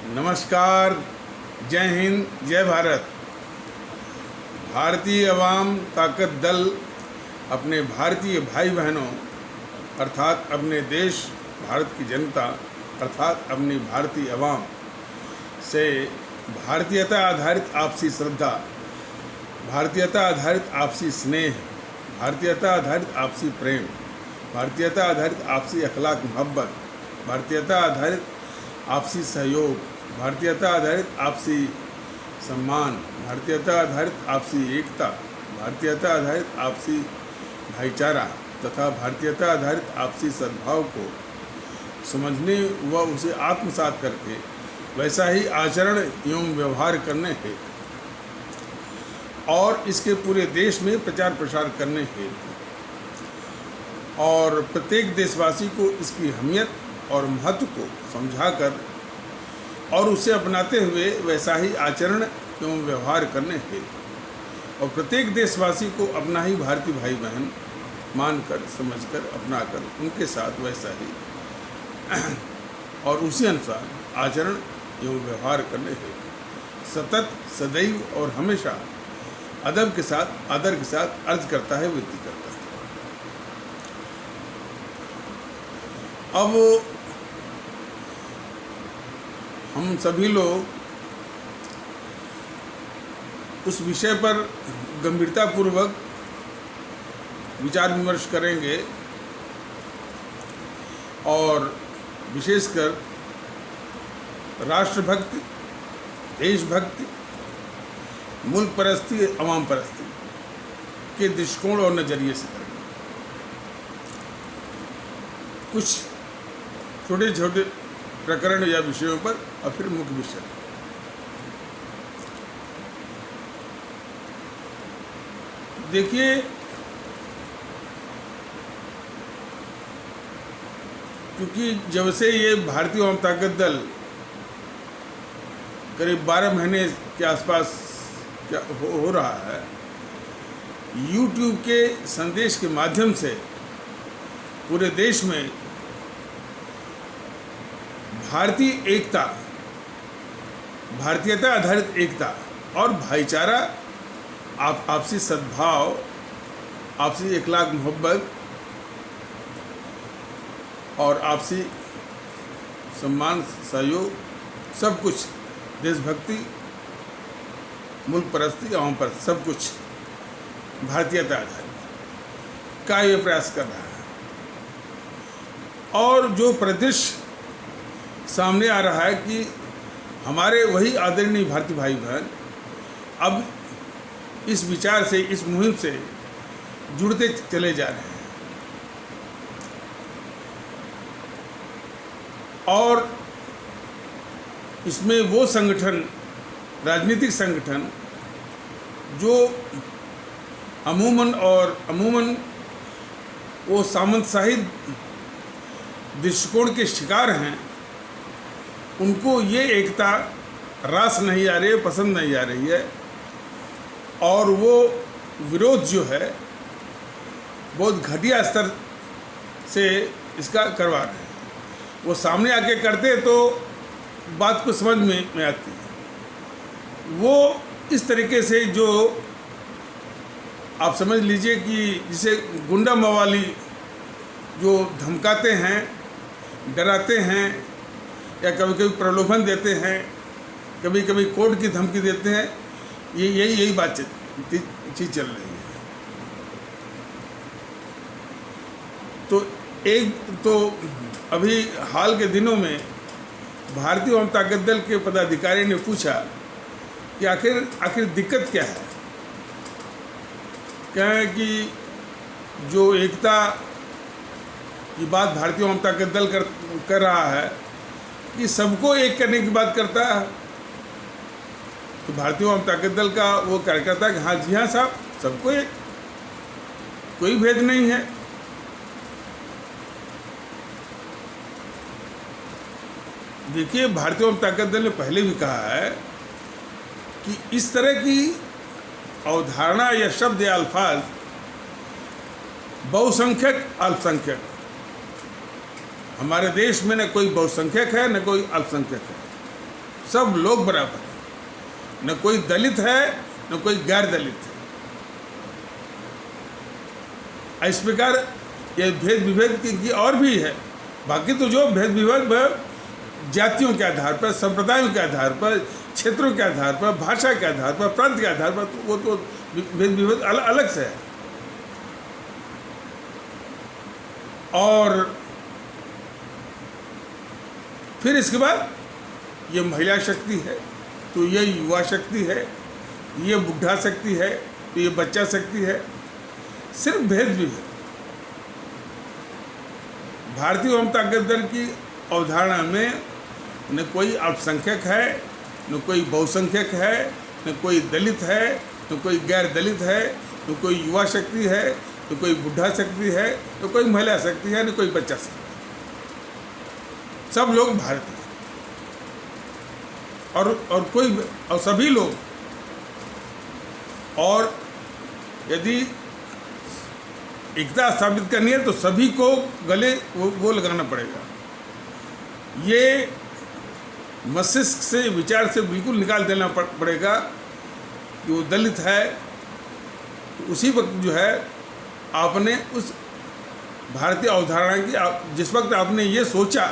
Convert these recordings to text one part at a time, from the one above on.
नमस्कार, जय हिंद, जय भारत। भारतीय अवाम ताकत दल अपने भारतीय भाई बहनों अर्थात अपने देश भारत की जनता अर्थात अपनी भारतीय अवाम से भारतीयता आधारित आपसी श्रद्धा, भारतीयता आधारित आपसी स्नेह, भारतीयता आधारित आपसी प्रेम, भारतीयता आधारित आपसी अखलाक मोहब्बत, भारतीयता आधारित आपसी सहयोग, भारतीयता आधारित आपसी सम्मान, भारतीयता आधारित आपसी एकता, भारतीयता आधारित आपसी भाईचारा तथा भारतीयता आधारित आपसी सद्भाव को समझने व उसे आत्मसात करके वैसा ही आचरण एवं व्यवहार करने हेतु और इसके पूरे देश में प्रचार प्रसार करने हेतु और प्रत्येक देशवासी को इसकी अहमियत और महत्व को समझाकर और उसे अपनाते हुए वैसा ही आचरण एवं व्यवहार करने हेतु और प्रत्येक देशवासी को अपना ही भारतीय भाई बहन मानकर, समझकर, अपनाकर उनके साथ वैसा ही और उसी अनुसार आचरण एवं व्यवहार करने हेतु सतत, सदैव और हमेशा अदब के साथ, आदर के साथ अर्ज करता है, विनती करता है। अब हम सभी लोग उस विषय पर गंभीरतापूर्वक विचार विमर्श करेंगे और विशेषकर राष्ट्रभक्ति, देशभक्ति, मुल्क परस्ती, अवाम परस्ती के दृष्टिकोण और नज़रिए से करेंगे। कुछ छोटे छोटे प्रकरण या विषयों पर और फिर मुख्य विषय। देखिए, क्योंकि जब से ये भारतीय अवाम ताकत दल करीब 12 महीने के आसपास क्या हो रहा है, YouTube के संदेश के माध्यम से पूरे देश में भारतीय एकता, भारतीयता आधारित एकता और भाईचारा, आपसी सद्भाव, आपसी इखलाक मोहब्बत और आपसी सम्मान, सहयोग, सब कुछ, देशभक्ति, मुल्क परस्ती, अवाम परस्ती, सब कुछ भारतीयता आधारित का ये प्रयास कर रहा है। और जो परिदृश्य सामने आ रहा है कि हमारे वही आदरणीय भारतीय भाई बहन अब इस विचार से, इस मुहिम से जुड़ते चले जा रहे हैं और इसमें वो संगठन, राजनीतिक संगठन जो अमूमन वो सामंतशाही दृष्टिकोण के शिकार हैं, उनको ये एकता रास नहीं आ रही है, पसंद नहीं आ रही है और वो विरोध जो है बहुत घटिया स्तर से इसका करवा रहे हैं। वो सामने आके करते तो बात को समझ में आती है। वो इस तरीके से जो आप समझ लीजिए कि जिसे गुंडा मवाली जो धमकाते हैं, डराते हैं या कभी कभी प्रलोभन देते हैं, कभी कभी कोर्ट की धमकी देते हैं, यही बात चीज़ चल रही है। तो अभी हाल के दिनों में भारतीय अवाम ताकत दल के पदाधिकारी ने पूछा कि आखिर दिक्कत क्या है। क्या है कि जो एकता की बात भारतीय अवाम ताकत दल कर रहा है कि सबको एक करने की बात करता है, तो भारतीय अवाम ताकत दल का वो कार्यकर्ता कि हाँ जी हाँ साहब, सबको एक, कोई भेद नहीं है। देखिए, भारतीय अवाम ताकत दल ने पहले भी कहा है कि इस तरह की अवधारणा या शब्द या अल्फाज बहुसंख्यक, अल्पसंख्यक, हमारे देश में न कोई बहुसंख्यक है न कोई अल्पसंख्यक है, सब लोग बराबर हैं, न कोई दलित है न कोई गैर दलित है। इस प्रकार ये भेद विभेद की और भी है। बाकी तो जो भेद विभेद जातियों के आधार पर, संप्रदायों के आधार पर, क्षेत्रों के आधार पर, भाषा के आधार पर, प्रांत के आधार पर, तो वो तो भेद विभेद अलग से है। और फिर इसके बाद ये महिला शक्ति है, तो ये युवा शक्ति है, ये बुढ़ा शक्ति है, तो ये बच्चा शक्ति है। सिर्फ भेद विभेद भारतीय ममता के दल की अवधारणा में न कोई अल्पसंख्यक है, न कोई बहुसंख्यक है, न कोई दलित है, न कोई गैर दलित है, न कोई युवा शक्ति है, न कोई बुढ़ा शक्ति है, न कोई महिला शक्ति है, न कोई बच्चा शक्ति। सब लोग भारतीय और सभी लोग। और यदि एकता स्थापित करनी है तो सभी को गले वो लगाना पड़ेगा। ये मस्तिष्क से, विचार से बिल्कुल निकाल देना पड़ेगा कि वो दलित है, तो उसी वक्त जो है आपने उस भारतीय अवधारणा की, जिस वक्त आपने ये सोचा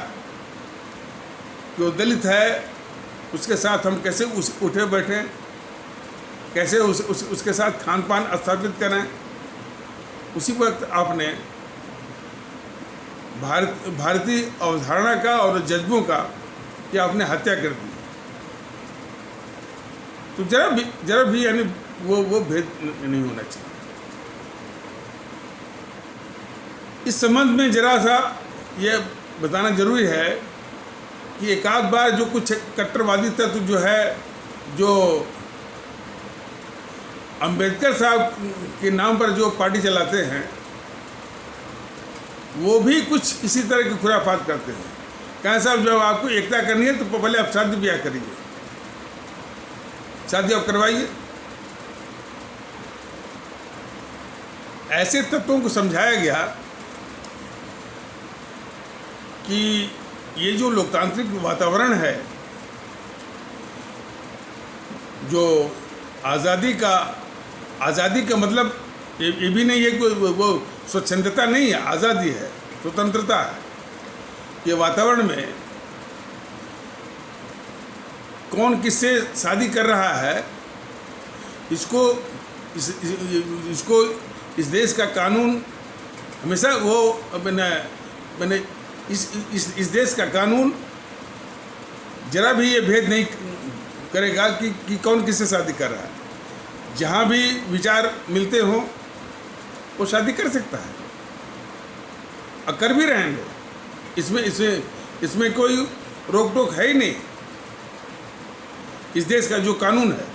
कि वो दलित है, उसके साथ हम कैसे उठे बैठें, कैसे उसके साथ खान पान स्थापित करें, उसी वक्त आपने भारतीय अवधारणा का और जज्बों का कि आपने हत्या कर दी। तो जरा भी यानी वो भेद नहीं होना चाहिए। इस संबंध में जरा सा ये बताना जरूरी है कि एक आध बार जो कुछ कट्टरवादी तत्व जो है, जो अंबेडकर साहब के नाम पर जो पार्टी चलाते हैं, वो भी कुछ इसी तरह की खुराफात करते हैं। कहें साहब जब आपको एकता करनी है तो पहले आप शादी ब्याह करिए, शादी आप करवाइए। ऐसे तत्वों को समझाया गया कि ये जो लोकतांत्रिक वातावरण है, जो आज़ादी का मतलब ये भी नहीं है कि वो स्वच्छंदता नहीं है, आज़ादी है, स्वतंत्रता है। ये वातावरण में कौन किससे शादी कर रहा है, इसको इस देश का कानून हमेशा वो मैंने इस देश का कानून जरा भी ये भेद नहीं करेगा कि कौन किससे शादी कर रहा है। जहाँ भी विचार मिलते हों वो शादी कर सकता है और कर भी रहे हैं लोग। इसमें कोई रोक टोक है ही नहीं। इस देश का जो कानून है,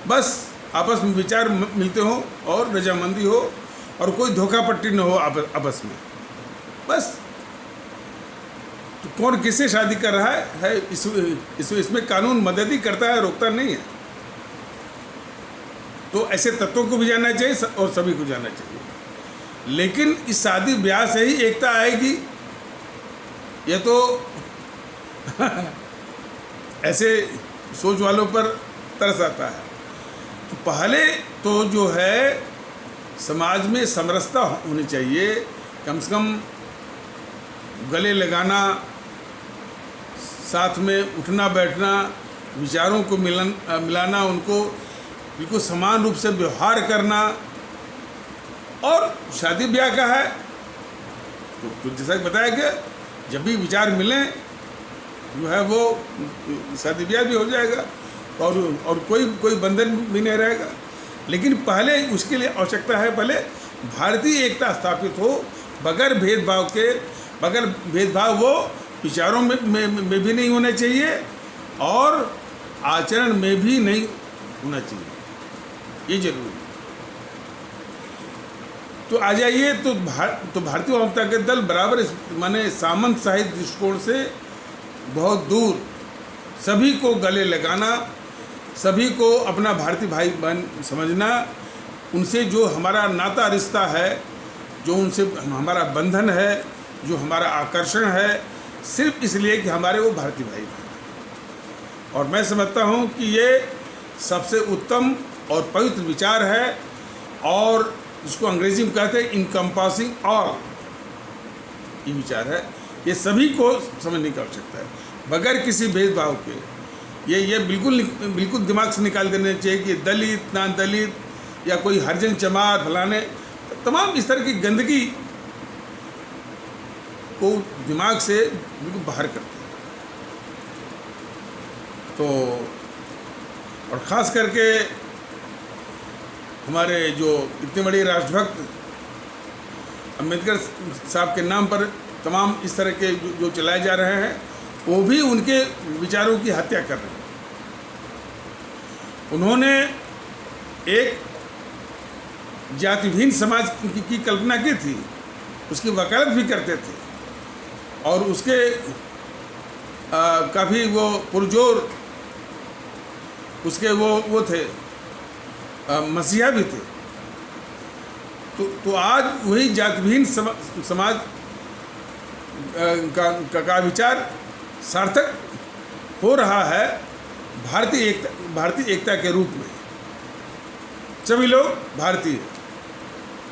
बस आपस में विचार मिलते हो और रजामंदी हो और कोई धोखापट्टी न हो आपस में, बस। तो कौन किससे शादी कर रहा है इसमें कानून मदद ही करता है, रोकता नहीं है। तो ऐसे तत्वों को भी जानना चाहिए और सभी को जानना चाहिए। लेकिन इस शादी ब्याह से ही एकता आएगी, यह तो ऐसे सोच वालों पर तरस आता है। तो पहले तो जो है समाज में समरसता होनी चाहिए, कम से कम गले लगाना, साथ में उठना बैठना, विचारों को मिलाना, उनको बिल्कुल समान रूप से व्यवहार करना। और शादी ब्याह का है तो जैसा कि बताया गया, जब भी विचार मिलें जो है वो शादी ब्याह भी हो जाएगा और कोई बंधन भी नहीं रहेगा। लेकिन पहले उसके लिए आवश्यकता है, पहले भारतीय एकता स्थापित हो, बगैर भेदभाव के। बगैर भेदभाव वो विचारों में भी नहीं होना चाहिए और आचरण में भी नहीं होना चाहिए, ये जरूरी। तो आ जाइए, तो भारतीय जनता के दल बराबर माने सामंतशाही दृष्टिकोण से बहुत दूर, सभी को गले लगाना, सभी को अपना भारतीय भाई बहन समझना, उनसे जो हमारा नाता रिश्ता है, जो उनसे हमारा बंधन है, जो हमारा आकर्षण है, सिर्फ इसलिए कि हमारे वो भारतीय भाई हैं। और मैं समझता हूँ कि ये सबसे उत्तम और पवित्र विचार है, और इसको अंग्रेजी में कहते हैं इनकम्पासिंग ऑल, ये विचार है। ये सभी को समझने की आवश्यकता है बगैर किसी भेदभाव के। ये बिल्कुल दिमाग से निकाल देने चाहिए कि दलित ना दलित या कोई हरिजन जमात फलाने, तमाम इस तरह की गंदगी को दिमाग से बिल्कुल बाहर करते हैं। तो और ख़ास करके हमारे जो इतने बड़े राष्ट्रभक्त अम्बेडकर साहब के नाम पर तमाम इस तरह के जो चलाए जा रहे हैं, वो भी उनके विचारों की हत्या कर रहे हैं। उन्होंने एक जातिहीन समाज की कल्पना की थी, उसकी वकालत भी करते थे, और उसके काफ़ी वो पुरजोर उसके वो थे, मसीहा भी थे। तो आज वही जातिहीन समाज का विचार सार्थक हो रहा है भारतीय एकता के रूप में। सभी लोग भारतीय,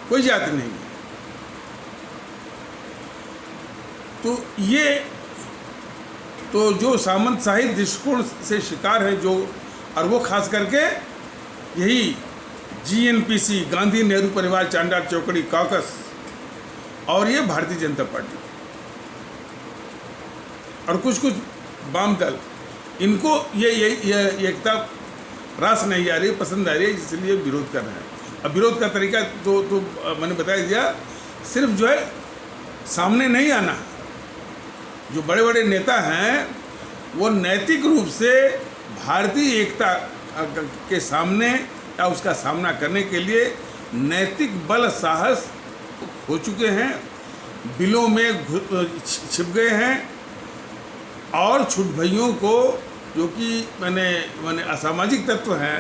कोई जाति नहीं। तो ये तो जो सामंतशाही दृष्टिकोण से शिकार है जो, और वो खास करके यही GNPC, गांधी नेहरू परिवार चांडाल चौकड़ी कॉकस, और ये भारतीय जनता पार्टी और कुछ वाम दल, इनको ये एकता रास नहीं आ रही, पसंद आ रही है, इसलिए विरोध कर रहे हैं। अब विरोध का तरीका तो मैंने बता दिया, सिर्फ जो है सामने नहीं आना। जो बड़े बड़े नेता हैं वो नैतिक रूप से भारतीय एकता के सामने या उसका सामना करने के लिए नैतिक बल साहस हो चुके हैं, बिलों में छिप गए हैं, और छुट भइयों को जो कि मैंने असामाजिक तत्व हैं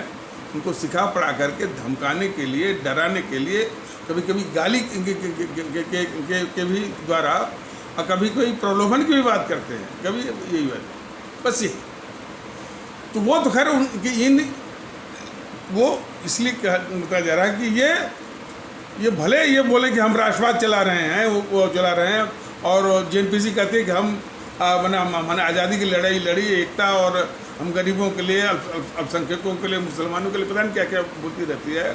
उनको सिखा पढ़ा करके धमकाने के लिए, डराने के लिए, कभी कभी गाली के भी द्वारा, और कभी कोई प्रलोभन की भी बात करते हैं, कभी यही बात, बस ये। तो वो तो खैर वो इसलिए बताया जा रहा है कि ये भले ये बोले कि हम राष्ट्रवाद चला रहे हैं, वो चला रहे हैं, और JNPC कहते हैं कि हम मैंने आज़ादी की लड़ाई लड़ी, एकता, और हम गरीबों के लिए, अल्पसंख्यकों के लिए, मुसलमानों के लिए पता नहीं क्या क्या बोलती रहती है।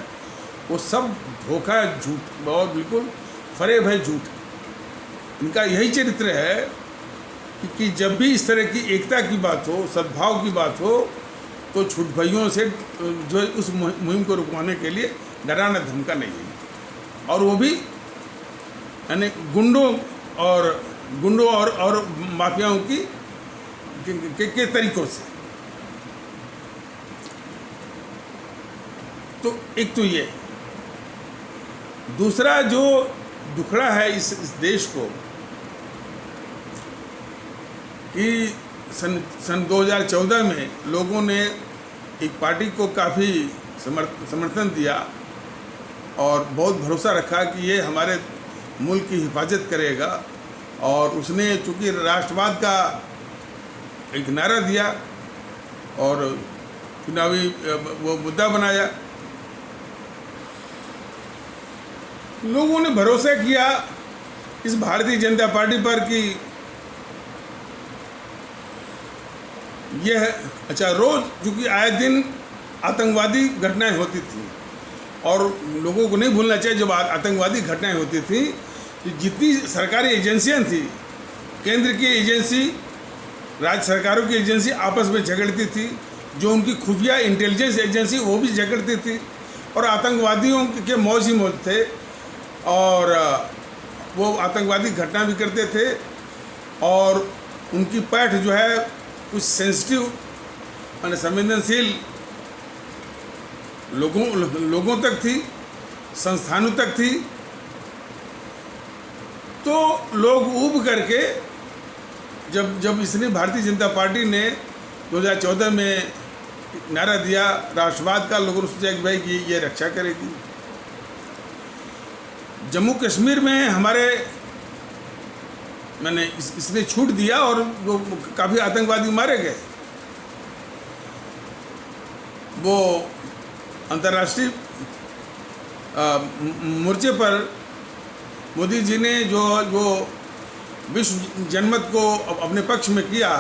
वो सब धोखा, झूठ, और बिल्कुल फरेब है झूठ। इनका यही चरित्र है कि जब भी इस तरह की एकता की बात हो, सद्भाव की बात हो, तो छुट भइयों से जो है उस मुहिम को रुकवाने के लिए डराना धमका नहीं है, और वो भी यानी गुंडों और माफियाओं के तरीक़ों से। तो एक तो ये, दूसरा जो दुखड़ा है इस देश को कि सन 2014 में लोगों ने एक पार्टी को काफ़ी समर्थन दिया और बहुत भरोसा रखा कि ये हमारे मुल्क की हिफाजत करेगा, और उसने चूँकि राष्ट्रवाद का एक नारा दिया और चुनावी वो मुद्दा बनाया, लोगों ने भरोसा किया इस भारतीय जनता पार्टी पर कि यह अच्छा, रोज़ चूँकि आए दिन आतंकवादी घटनाएं होती थी, और लोगों को नहीं भूलना चाहिए जब आतंकवादी घटनाएं होती थी कि जितनी सरकारी एजेंसियां थी, केंद्र की एजेंसी, राज्य सरकारों की एजेंसी आपस में झगड़ती थी, जो उनकी खुफिया इंटेलिजेंस एजेंसी वो भी झगड़ती थी, और आतंकवादियों के मौज ही मौज थे, और वो आतंकवादी घटना भी करते थे, और उनकी पैठ जो है कुछ सेंसिटिव माने संवेदनशील लोगों तक थी, संस्थानों तक थी। तो लोग ऊब करके जब इसने भारतीय जनता पार्टी ने 2014 में नारा दिया राष्ट्रवाद का, लोगों ने सोचा कि भाई कि ये रक्षा करेगी। जम्मू कश्मीर में हमारे मैंने इसने छूट दिया और वो काफ़ी आतंकवादी मारे गए। वो अंतर्राष्ट्रीय मोर्चे पर मोदी जी ने जो विश्व जनमत को अपने पक्ष में किया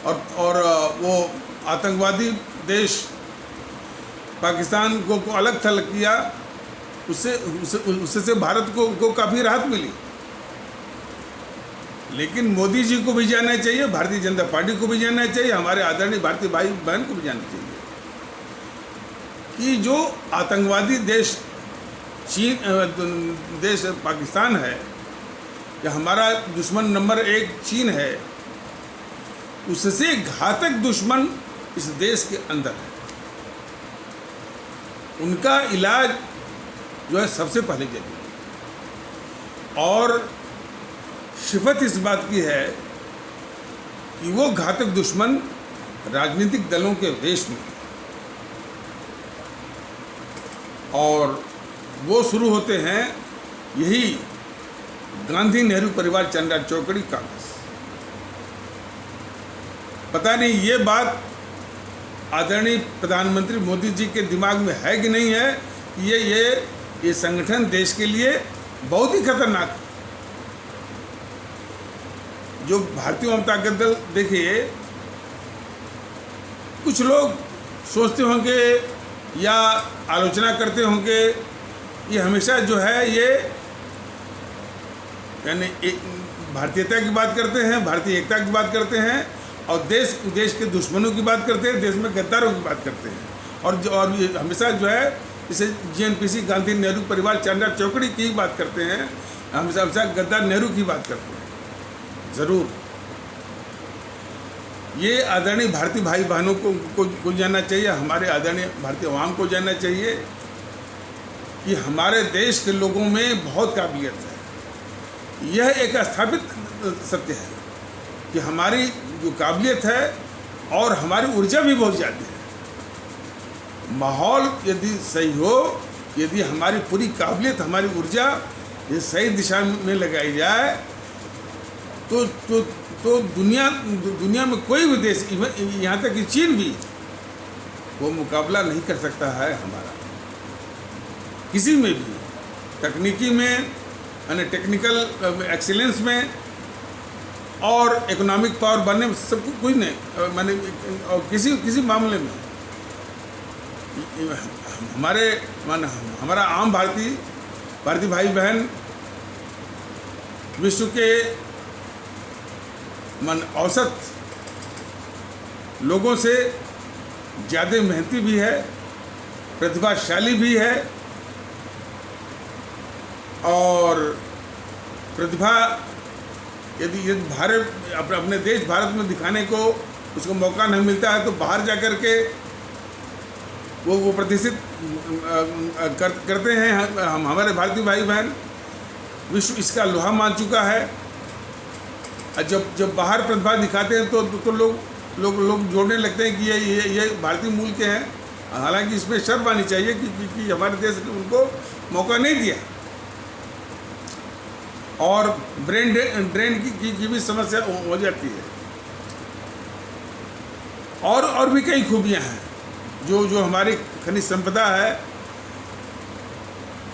और वो आतंकवादी देश पाकिस्तान को अलग थलग किया, उससे भारत को काफ़ी राहत मिली। लेकिन मोदी जी को भी जानना चाहिए, भारतीय जनता पार्टी को भी जानना चाहिए, हमारे आदरणीय भारतीय भाई बहन को भी जानना चाहिए कि जो आतंकवादी देश देश पाकिस्तान है, या हमारा दुश्मन नंबर 1 चीन है, उससे घातक दुश्मन इस देश के अंदर है। उनका इलाज जो है सबसे पहले जरूरी, और सिफत इस बात की है कि वो घातक दुश्मन राजनीतिक दलों के वेश में, और वो शुरू होते हैं यही गांधी नेहरू परिवार चंद्रा चौकड़ी कांग्रेस। पता नहीं ये बात आदरणीय प्रधानमंत्री मोदी जी के दिमाग में है कि नहीं है कि ये संगठन देश के लिए बहुत ही खतरनाक है। जो भारतीय जनता दल, देखिए, कुछ लोग सोचते होंगे या आलोचना करते होंगे, ये हमेशा जो है ये यानी भारतीयता की बात करते हैं, भारतीय एकता की बात करते हैं, और देश विदेश के दुश्मनों की बात करते हैं, देश में गद्दारों की बात करते हैं, और ये हमेशा जो है इसे GNPC गांधी नेहरू परिवार चंद्रा चौकड़ी की बात करते हैं, हमेशा गद्दार नेहरू की बात करते हैं। ज़रूर ये आदरणीय भारतीय भाई बहनों को जानना चाहिए, हमारे आदरणीय भारतीय आवाम को जानना चाहिए कि हमारे देश के लोगों में बहुत काबिलियत है। यह एक स्थापित सत्य है कि हमारी जो काबिलियत है और हमारी ऊर्जा भी बहुत ज़्यादा है। माहौल यदि सही हो, यदि हमारी पूरी काबिलियत, हमारी ऊर्जा ये सही दिशा में लगाई जाए तो दुनिया में कोई भी देश, यहाँ तक कि चीन भी, वो मुकाबला नहीं कर सकता है हमारा, किसी में भी, तकनीकी में, यानी टेक्निकल एक्सीलेंस में, और इकोनॉमिक पावर बनने में, सब कुछ नहीं, मैंने और किसी मामले में हमारा आम भारतीय भाई बहन विश्व के औसत लोगों से ज़्यादा मेहनती भी है, प्रतिभाशाली भी है, और प्रतिभा यदि भारत अपने देश भारत में दिखाने को उसको मौका नहीं मिलता है तो बाहर जा कर के वो प्रतिष्ठित करते हैं। हम हमारे भारतीय भाई बहन, विश्व इसका लोहा मान चुका है। जब बाहर प्रतिभा दिखाते हैं तो लोग जोड़ने लगते हैं कि ये भारतीय मूल के हैं, हालांकि इसमें शर्म आनी चाहिए कि हमारे देश ने उनको मौका नहीं दिया। और ब्रेन ड्रेन की भी समस्या हो जाती है, और भी कई खूबियां हैं जो हमारी खनिज संपदा है।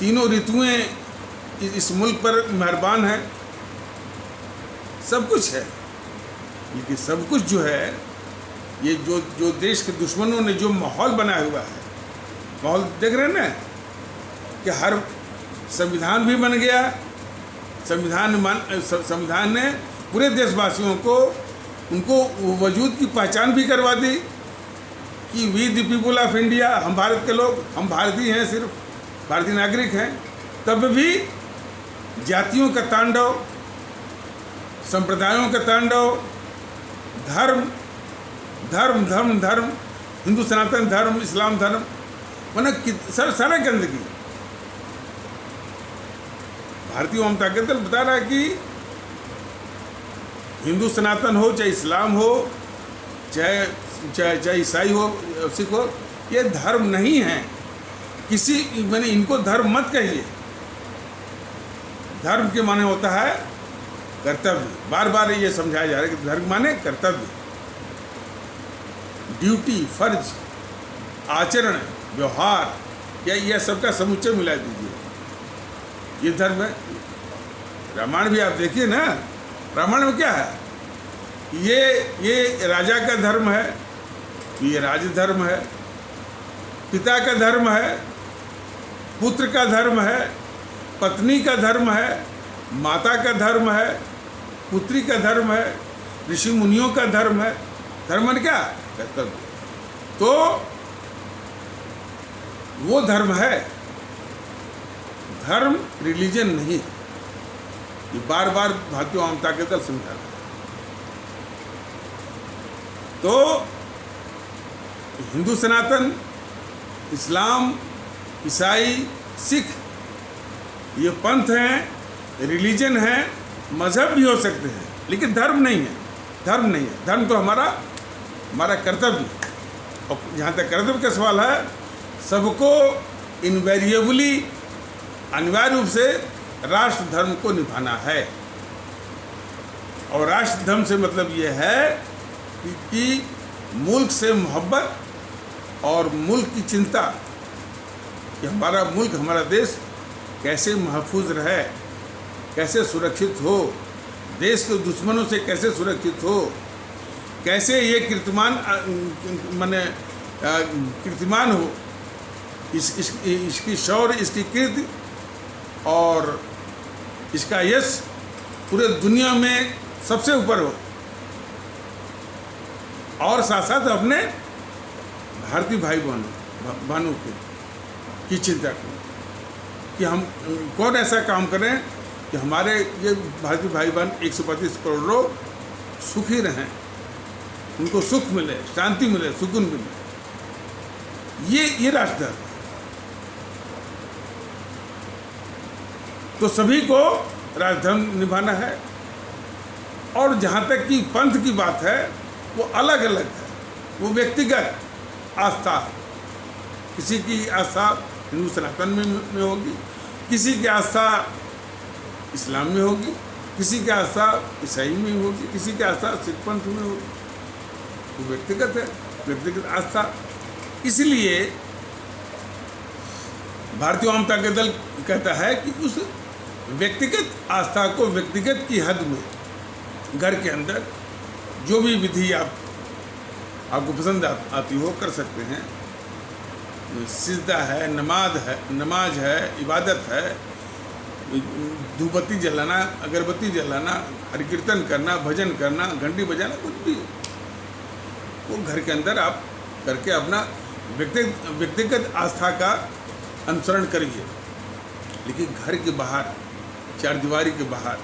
तीनों ऋतुएं इस मुल्क पर मेहरबान है, सब कुछ है, लेकिन सब कुछ जो है, ये जो देश के दुश्मनों ने जो माहौल बनाया हुआ है, माहौल देख रहे हैं ना कि हर संविधान भी बन गया, संविधान ने पूरे देशवासियों को उनको वजूद की पहचान भी करवा दी कि we the people of India, हम भारत के लोग, हम भारतीय हैं, सिर्फ भारतीय नागरिक हैं। तब भी जातियों का तांडव, संप्रदायों का तांडव, धर्म, हिंदू सनातन धर्म, इस्लाम धर्म, मतलब सारा गंदगी। भारतीय जनता दल बता रहा है कि हिंदू सनातन हो, चाहे इस्लाम हो, चाहे ईसाई हो, सिख हो, ये धर्म नहीं है। मैंने इनको धर्म मत कहिए। धर्म के माने होता है कर्तव्य, बार बार ये समझाया जा रहा है कि धर्म माने कर्तव्य, ड्यूटी, फर्ज, आचरण, व्यवहार, या यह सबका समुच्चय मिला दीजिए, ये धर्म है। रामायण भी आप देखिए ना, रामायण में क्या है, ये राजा का धर्म है, ये राजधर्म है, पिता का धर्म है, पुत्र का धर्म है, पत्नी का धर्म है, माता का धर्म है, पुत्री का धर्म है, ऋषि मुनियों का धर्म है। धर्म में क्या कर्तव्य, तो वो धर्म है, धर्म रिलीजन नहीं। ये बार बार भारतीय वामता के दल समझा रहा है। तो हिंदू सनातन, इस्लाम, ईसाई, सिख, ये पंथ हैं, रिलीजन है, मजहब भी हो सकते हैं, लेकिन धर्म नहीं है। धर्म नहीं है, धर्म तो हमारा कर्तव्य। और जहाँ तक कर्तव्य का सवाल है, सबको इनवेरिएबली, अनिवार्य रूप से राष्ट्र धर्म को निभाना है। और राष्ट्र धर्म से मतलब ये है कि मुल्क से मोहब्बत और मुल्क की चिंता कि हमारा मुल्क, हमारा देश कैसे महफूज रहे, कैसे सुरक्षित हो, देश के दुश्मनों से कैसे सुरक्षित हो, कैसे ये कीर्तिमान हो, इसकी शौर्य, इसकी कीर्ति और इसका यश पूरे दुनिया में सबसे ऊपर हो। और साथ साथ अपने भारतीय भाई बहनों की चिंता करें कि हम कौन ऐसा काम करें कि हमारे ये भारतीय भाई बहन 125 करोड़ लोग सुखी रहें, उनको सुख मिले, शांति मिले, सुकून मिले। ये राष्ट्र धर्म। तो सभी को राजधर्म निभाना है। और जहाँ तक कि पंथ की बात है, वो अलग अलग है, वो व्यक्तिगत आस्था। किसी की आस्था हिंदू सनातन में होगी, किसी की आस्था इस्लाम में होगी, किसी की आस्था ईसाई में होगी, किसी की आस्था सिख पंथ में होगी। वो व्यक्तिगत है, व्यक्तिगत आस्था। इसलिए भारतीय वामता के दल कहता है कि उस व्यक्तिगत आस्था को व्यक्तिगत की हद में, घर के अंदर जो भी विधि आपको पसंद आती हो कर सकते हैं। सिजदा है, नमाज है, इबादत है, धूपबत्ती जलाना, अगरबत्ती जलाना, हरि कीर्तन करना, भजन करना, घंटी बजाना, कुछ भी वो घर के अंदर आप करके अपना व्यक्तिगत आस्था का अनुसरण करिए। लेकिन घर के बाहर, चार दीवारी के बाहर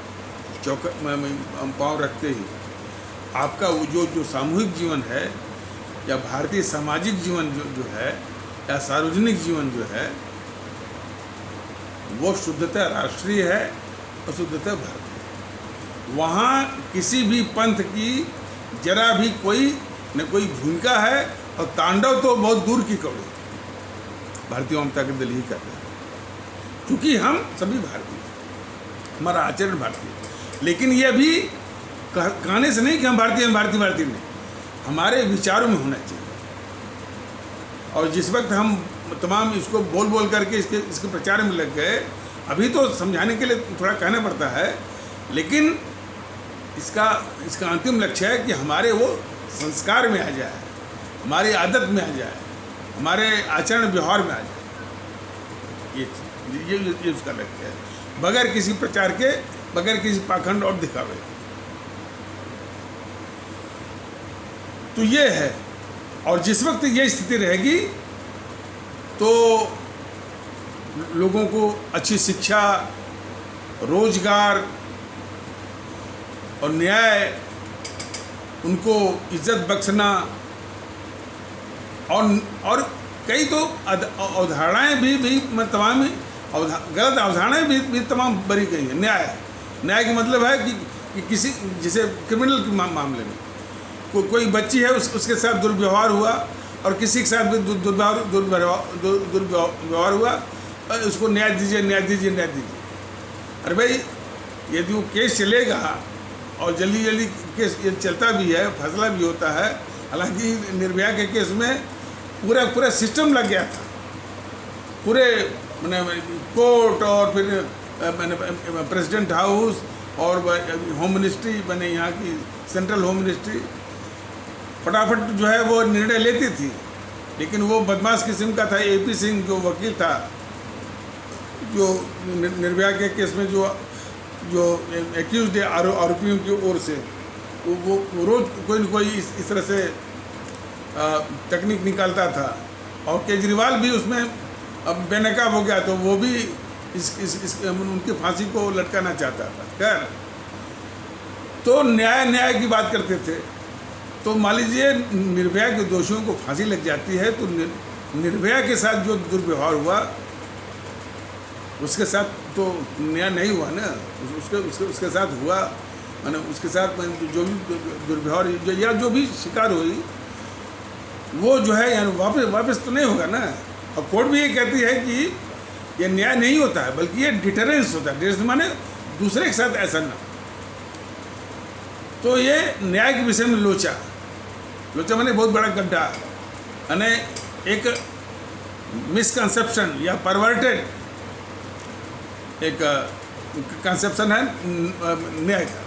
चौखट में पाँव रखते ही आपका वो जो सामूहिक जीवन है या भारतीय सामाजिक जीवन जो है या सार्वजनिक जीवन जो है, वो शुद्धता राष्ट्रीय है और शुद्धता भारतीय। वहाँ किसी भी पंथ की जरा भी कोई न कोई भूमिका है, और तांडव तो बहुत दूर की कौड़ी। भारतीय वामता के दल ही करते हैं, क्योंकि हम सभी भारतीय, हमारा आचरण भारतीय। लेकिन ये भी कहने से नहीं कि हम भारतीय नहीं, हमारे विचारों में होना चाहिए। और जिस वक्त हम तमाम इसको बोल करके इसके प्रचार में लग गए, अभी तो समझाने के लिए थोड़ा कहना पड़ता है, लेकिन इसका अंतिम लक्ष्य है कि हमारे वो संस्कार में आ जाए, हमारी आदत में आ जाए, हमारे आचरण व्यवहार में आ जाए। ये उसका लक्ष्य है, बगैर किसी प्रचार के, बगैर किसी पाखंड और दिखावे। तो ये है। और जिस वक्त ये स्थिति रहेगी तो लोगों को अच्छी शिक्षा, रोजगार और न्याय, उनको इज्जत बख्शना और कई तो अवधारणाएँ भी तमाम गलत अवधारणाएँ भी तमाम बरी गई हैं। न्याय का मतलब है कि किसी, जैसे क्रिमिनल के मामले में कोई बच्ची है, उसके साथ दुर्व्यवहार हुआ और किसी के साथ भी दुर्व्यवहार हुआ, उसको न्याय दीजिए। अरे भाई, यदि वो केस चलेगा और जल्दी जल्दी केस ये चलता भी है, फैसला भी होता है। हालांकि निर्भया के केस में पूरा सिस्टम लग गया था, पूरे मैंने कोर्ट और फिर मैंने प्रेसिडेंट हाउस और होम मिनिस्ट्री बने, यहाँ की सेंट्रल होम मिनिस्ट्री फटाफट जो है वो निर्णय लेती थी। लेकिन वो बदमाश किस्म का था AP सिंह, जो वकील था, जो निर्भया के केस में जो एक्यूज्ड आरोपियों की ओर से वो रोज़ कोई न कोई इस तरह से टेक्निक निकालता था। और केजरीवाल भी उसमें अब बेनकाब हो गया, तो वो भी इस उनकी फांसी को लटकाना चाहता था। खैर, तो न्याय की बात करते थे। तो मान लीजिए निर्भया के दोषियों को फांसी लग जाती है, तो निर्भया के साथ जो दुर्व्यवहार हुआ उसके साथ तो न्याय नहीं हुआ ना। उसके साथ हुआ, मैंने उसके साथ जो भी दुर्व्यवहार या जो भी शिकार हुई वो जो है यानी वापस तो नहीं होगा ना। और कोर्ट भी ये कहती है कि ये न्याय नहीं होता है, बल्कि ये डिटरेंस होता है। डिटरेंस माने दूसरे के साथ ऐसा ना। तो ये न्याय के विषय में लोचा माने बहुत बड़ा गड्ढा, यानी एक मिसकंसेप्शन या परवर्टेड एक कंसेप्शन है न्याय का।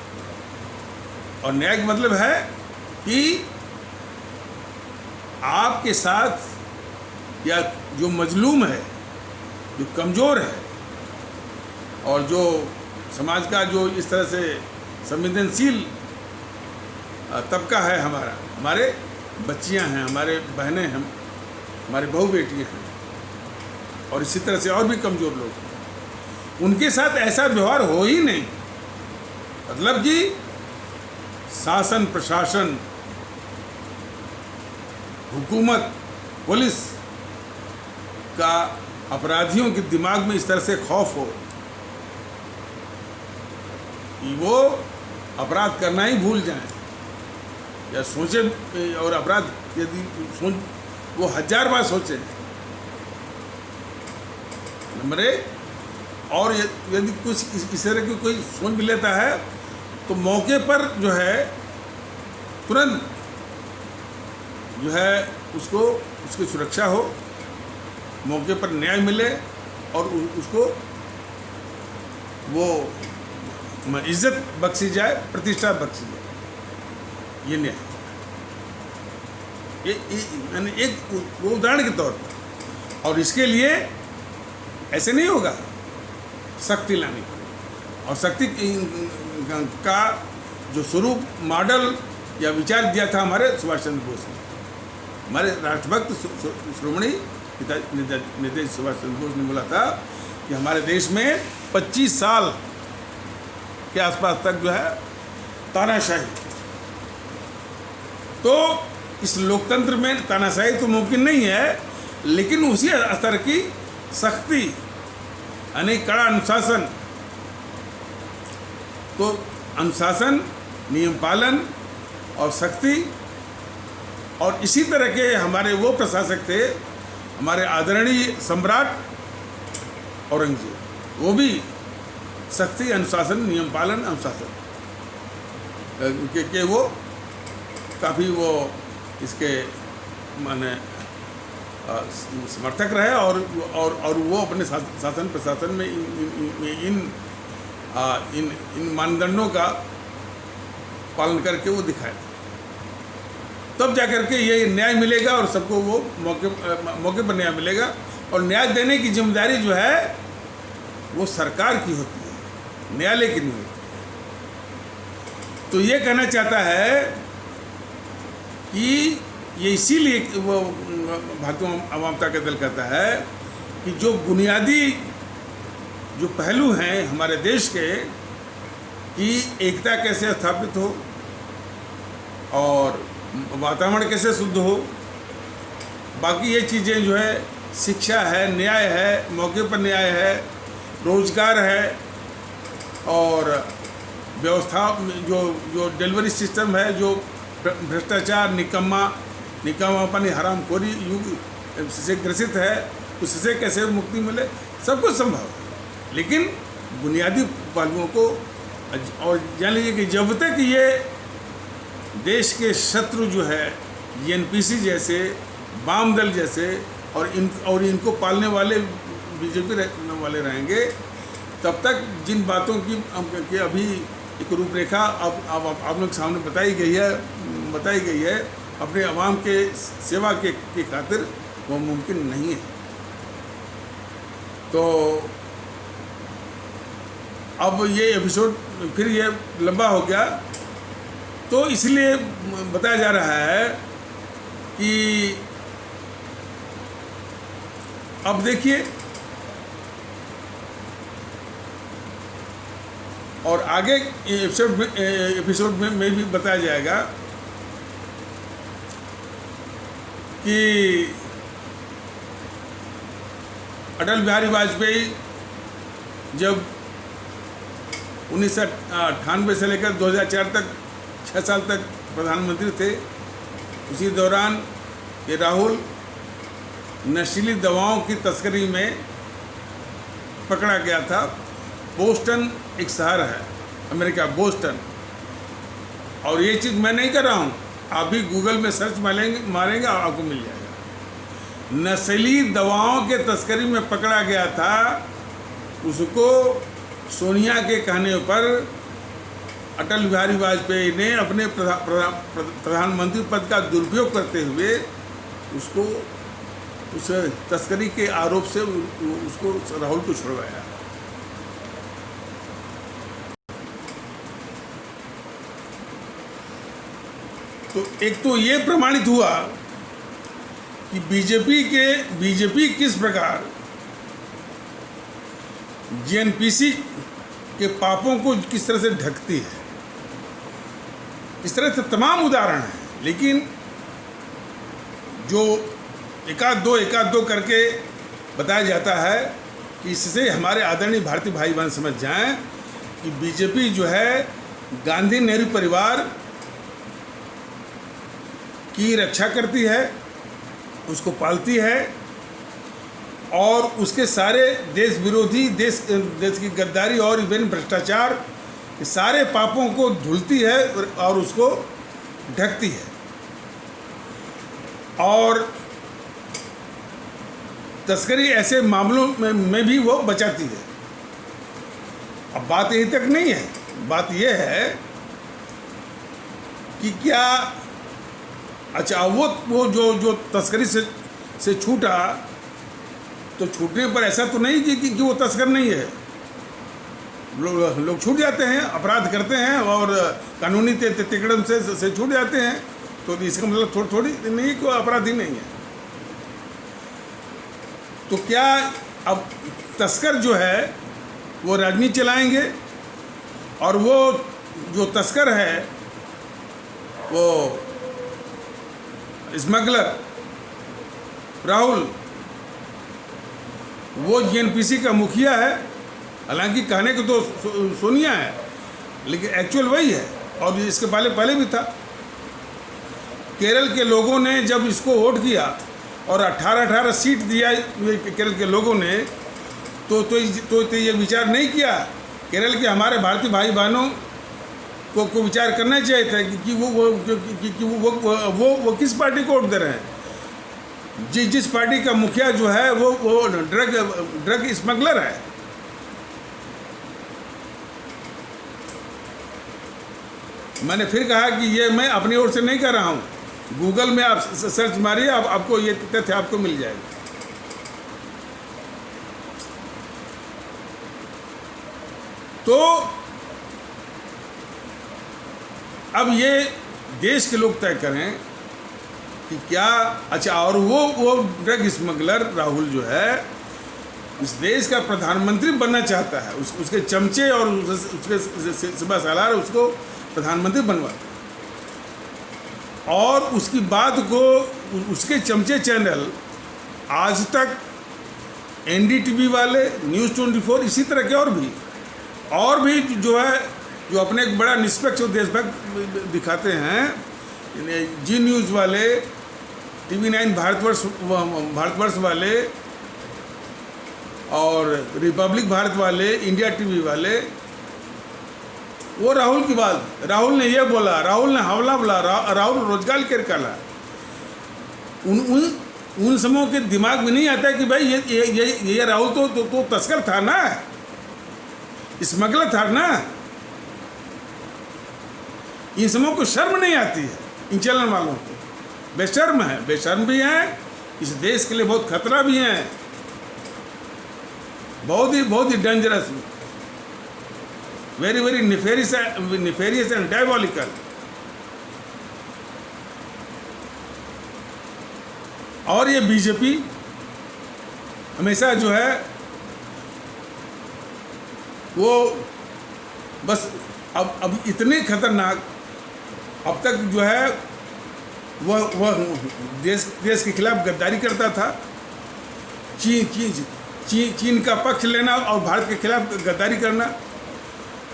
और न्याय का मतलब है कि आपके साथ या जो मजलूम है, जो कमज़ोर है और जो समाज का जो इस तरह से संवेदनशील तबका है, हमारे बच्चियां हैं, हमारे बहनें हैं, हमारे बहू बेटियां हैं और इसी तरह से और भी कमज़ोर लोग हैं, उनके साथ ऐसा व्यवहार हो ही नहीं। मतलब कि शासन, प्रशासन, हुकूमत, पुलिस का अपराधियों के दिमाग में इस तरह से खौफ हो कि वो अपराध करना ही भूल जाएं या सोचे, और अपराध यदि वो 1000 बार सोचें। नंबर 1, और यदि कुछ इस तरह की कोई सोच भी लेता है तो मौके पर जो है तुरंत जो है उसकी सुरक्षा हो, मौके पर न्याय मिले और उसको वो इज्जत बख्शी जाए, प्रतिष्ठा बख्शी जाए। ये न्याय, यानी एक उदाहरण के तौर पर। और इसके लिए ऐसे नहीं होगा, सख्ती लानी पड़ेगी। और सख्ती का जो स्वरूप, मॉडल या विचार दिया था हमारे सुभाष चंद्र बोस ने, हमारे राष्ट्रभक्त श्रोमणी नेताजी सुभाष चंद्र बोस ने बोला था कि हमारे देश में 25 साल के आसपास तक जो है तानाशाही। तो इस लोकतंत्र में तानाशाही तो मुमकिन नहीं है, लेकिन उसी स्तर की सख्ती यानी कड़ा अनुशासन। तो अनुशासन, नियम पालन और सख्ती, और इसी तरह के हमारे वो प्रशासक थे, हमारे आदरणीय सम्राट औरंगजेब, वो भी सख्ती, अनुशासन, नियम पालन, अनुशासन के वो काफ़ी वो इसके माने समर्थक रहे। और वो अपने शासन प्रशासन में इन मानदंडों का पालन करके वो दिखाए, तब जाकर के ये न्याय मिलेगा और सबको वो मौके पर न्याय मिलेगा। और न्याय देने की जिम्मेदारी जो है वो सरकार की होती है, न्यायालय की नहीं होती। तो ये कहना चाहता है कि ये इसीलिए वो भारतीय आवाम ताकत दल कहता है कि जो बुनियादी जो पहलू हैं हमारे देश के, कि एकता कैसे स्थापित हो और वातावरण कैसे शुद्ध हो, बाकी ये चीज़ें जो है शिक्षा है, न्याय है, मौके पर न्याय है, रोजगार है, और व्यवस्था जो डिलीवरी सिस्टम है, जो भ्रष्टाचार, निकम्मापन, हरामखोरी युग से ग्रसित है, उससे कैसे मुक्ति मिले, सब कुछ संभव है। लेकिन बुनियादी पहलुओं को और जान लीजिए कि जब तक ये देश के शत्रु जो है एनपीसी जैसे, वाम दल जैसे और इनको पालने वाले बीजेपी वाले रहेंगे, तब तक जिन बातों की अभी एक रूपरेखा अब आप लोग के सामने बताई गई है अपने आवाम के सेवा के खातिर, वो मुमकिन नहीं है। तो अब ये एपिसोड फिर ये लंबा हो गया, तो इसलिए बताया जा रहा है कि अब देखिए, और आगे एपिसोड में भी बताया जाएगा कि अटल बिहारी वाजपेयी जब 1998 से लेकर 2004 तक 6 साल तक प्रधानमंत्री थे, उसी दौरान ये राहुल नशीली दवाओं की तस्करी में पकड़ा गया था। बोस्टन एक शहर है अमेरिका, बोस्टन, और ये चीज़ मैं नहीं कर रहा हूँ, आप भी गूगल में सर्च मारेंगे आपको मिल जाएगा। नशीली दवाओं के तस्करी में पकड़ा गया था, उसको सोनिया के कहने पर अटल बिहारी वाजपेयी ने अपने प्रधानमंत्री पद का दुरुपयोग करते हुए उसको उस तस्करी के आरोप से उसको राहुल को छुड़वाया। तो एक तो ये प्रमाणित हुआ कि बीजेपी किस प्रकार जेएनपीसी के पापों को किस तरह से ढकती है। इस तरह से तमाम उदाहरण हैं, लेकिन जो एकाध दो करके बताया जाता है कि इससे हमारे आदरणीय भारतीय भाई बहन समझ जाएं कि बीजेपी जो है गांधी नेहरू परिवार की रक्षा करती है, उसको पालती है, और उसके सारे देश विरोधी, देश की गद्दारी और इवन भ्रष्टाचार के सारे पापों को धुलती है और उसको ढकती है, और तस्करी ऐसे मामलों में भी वो बचाती है। अब बात यहीं तक नहीं है, बात यह है कि क्या अच्छा वो जो तस्करी से छूटा, तो छूटने पर ऐसा तो नहीं कि वो तस्कर नहीं है। लोग छूट जाते हैं, अपराध करते हैं और कानूनी तिकड़म से छूट जाते हैं, तो इसका मतलब थोड़ी नहीं कोई अपराधी नहीं है। तो क्या अब तस्कर जो है वो राजनीति चलाएंगे, और वो जो तस्कर है वो स्मगलर राहुल, वो जेएनपीसी का मुखिया है। हालांकि कहने को तो सोनिया है, लेकिन एक्चुअल वही है, और इसके पहले भी था। केरल के लोगों ने जब इसको वोट किया और 18 सीट दिया केरल के लोगों ने, तो ये विचार नहीं किया केरल के हमारे भारतीय भाई बहनों को विचार करना चाहिए था कि वो किस पार्टी को वोट दे रहे हैं। जिस पार्टी का मुखिया जो है वो ड्रग स्मगलर है। मैंने फिर कहा कि ये मैं अपनी ओर से नहीं कर रहा हूँ, गूगल में आप सर्च मारिए, आपको ये तथ्य आपको मिल जाएगा। तो अब ये देश के लोग तय करें कि क्या अच्छा, और वो ड्रग स्मगलर राहुल जो है इस देश का प्रधानमंत्री बनना चाहता है, उसके चमचे और उसके सिपा सालार उसको प्रधानमंत्री बनवाते हैं, और उसकी बात को उसके चमचे चैनल आज तक एनडीटीवी वाले, न्यूज़ 24, इसी तरह के और भी जो है, जो अपने एक बड़ा निष्पक्ष और देशभक्त दिखाते हैं, जी न्यूज़ वाले, TV9 भारतवर्ष वाले, और रिपब्लिक भारत वाले, इंडिया टीवी वाले, वो राहुल की बात, राहुल ने ये बोला, राहुल ने हमला बोला, राहुल रोजगार कर काला। उन समूह के दिमाग में नहीं आता कि भाई ये राहुल तो तस्कर था ना, स्मगलर था ना। इन समूह को शर्म नहीं आती है, इन चलन वालों को बेशर्म है, बेशर्म भी हैं, इस देश के लिए बहुत खतरा भी है, बहुत ही dangerous, very very nefarious and diabolical. और ये बीजेपी हमेशा जो है वो बस अब इतने खतरनाक, अब तक जो है वह देश के खिलाफ गद्दारी करता था, चीन का पक्ष लेना और भारत के खिलाफ गद्दारी करना,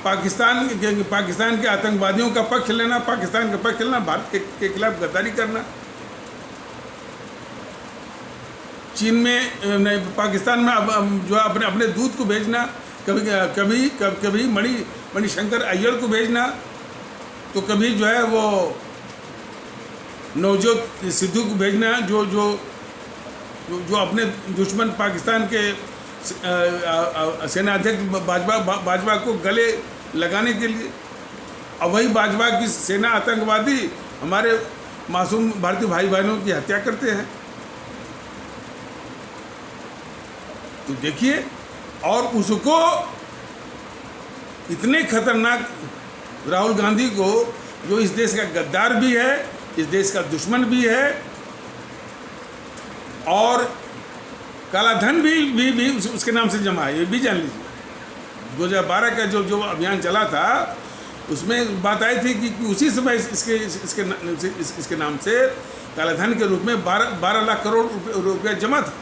पाकिस्तान के आतंकवादियों का पक्ष लेना, पाकिस्तान का पक्ष लेना, भारत के खिलाफ गद्दारी करना। चीन में पाकिस्तान में अब जो अपने दूत को भेजना, कभी मणिशंकर अय्यर को भेजना, तो कभी जो है वो नवजोत सिद्धू को भेजना, जो अपने दुश्मन पाकिस्तान के सेनाध्यक्ष बाजवा को गले लगाने के लिए। अब वही बाजवा की सेना आतंकवादी हमारे मासूम भारतीय भाई बहनों की हत्या करते हैं। तो देखिए, और उसको इतने खतरनाक राहुल गांधी को, जो इस देश का गद्दार भी है, इस देश का दुश्मन भी है, और काला धन भी उसके नाम से जमा है, ये भी जान लीजिए। 2012 का जो अभियान चला था, उसमें बात आई थी कि उसी समय इसके नाम से काला धन के रूप में 12 लाख करोड़ रुपया जमा था।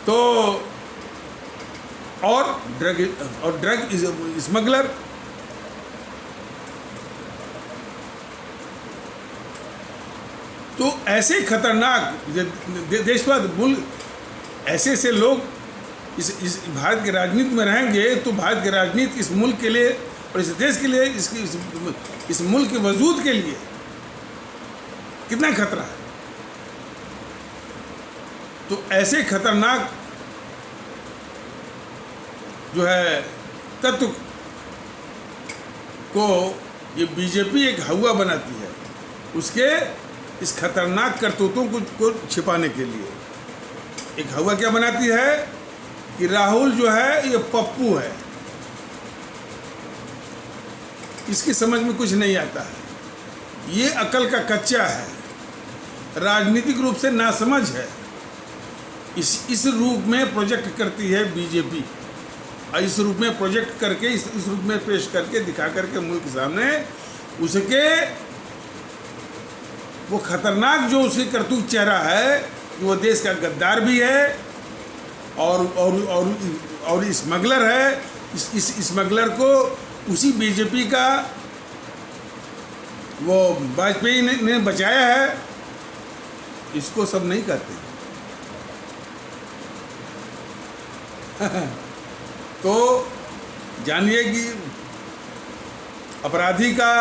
तो और ड्रग स्मगलर, तो ऐसे खतरनाक देशवाद मुल्क, ऐसे लोग इस भारत की राजनीति में रहेंगे, तो भारत की राजनीति इस मुल्क के लिए और इस देश के लिए, इस मुल्क के वजूद के लिए कितना खतरा है। तो ऐसे खतरनाक जो है तत्व को ये बीजेपी एक हवा बनाती है, उसके इस खतरनाक करतूतों को छिपाने के लिए। एक हवा क्या बनाती है कि राहुल जो है ये पप्पू है, इसकी समझ में कुछ नहीं आता है, ये अकल का कच्चा है, राजनीतिक रूप से नासमझ है। इस रूप में प्रोजेक्ट करती है बीजेपी, और इस रूप में प्रोजेक्ट करके, इस रूप में पेश करके, दिखा करके मुल्क के सामने उसके वो खतरनाक जो उसके करतूत चेहरा है कि वो देश का गद्दार भी है और स्मगलर है। इस स्मगलर को उसी बीजेपी का वो वाजपेयी ने बचाया है, इसको सब नहीं करते। तो जानिए कि अपराधी का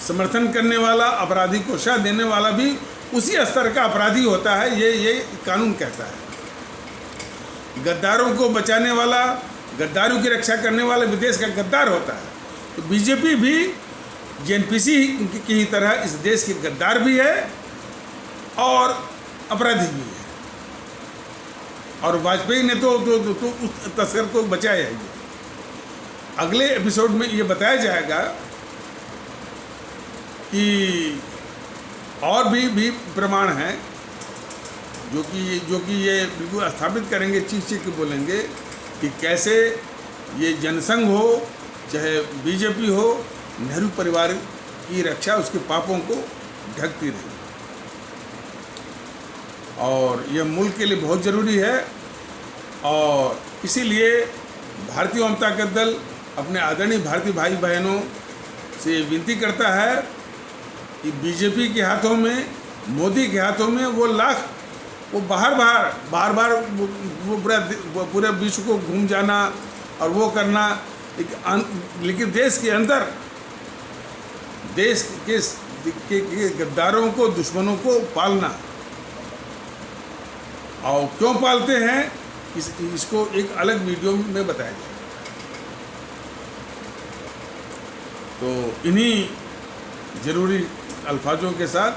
समर्थन करने वाला, अपराधी को साथ देने वाला भी उसी स्तर का अपराधी होता है, ये कानून कहता है। गद्दारों को बचाने वाला, गद्दारों की रक्षा करने वाला विदेश का गद्दार होता है। तो बीजेपी भी जेएनपीसी की ही तरह इस देश के गद्दार भी है और अपराधी भी है। और वाजपेयी ने तो उस तस्कर को बचाया है। अगले एपिसोड में ये बताया जाएगा कि और भी प्रमाण हैं जो कि ये बिल्कुल स्थापित करेंगे, चीख के बोलेंगे कि कैसे ये जनसंघ हो चाहे बीजेपी हो, नेहरू परिवार की रक्षा उसके पापों को ढकती रही। और यह मुल्क के लिए बहुत ज़रूरी है। और इसीलिए भारतीय जनता दल अपने आदरणीय भारतीय भाई बहनों से विनती करता है कि बीजेपी के हाथों में, मोदी के हाथों में वो लाख वो बार बार वो पूरे विश्व को घूम जाना और वो करना, लेकिन देश के अंदर देश के गद्दारों को, दुश्मनों को पालना। और क्यों पालते हैं इसको एक अलग वीडियो में बताया जाए। तो इन्हीं ज़रूरी अल्फाजों के साथ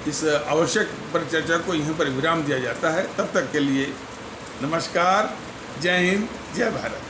इस आवश्यक परिचर्चा को यहीं पर विराम दिया जाता है। तब तक के लिए नमस्कार, जय हिंद, जय भारत।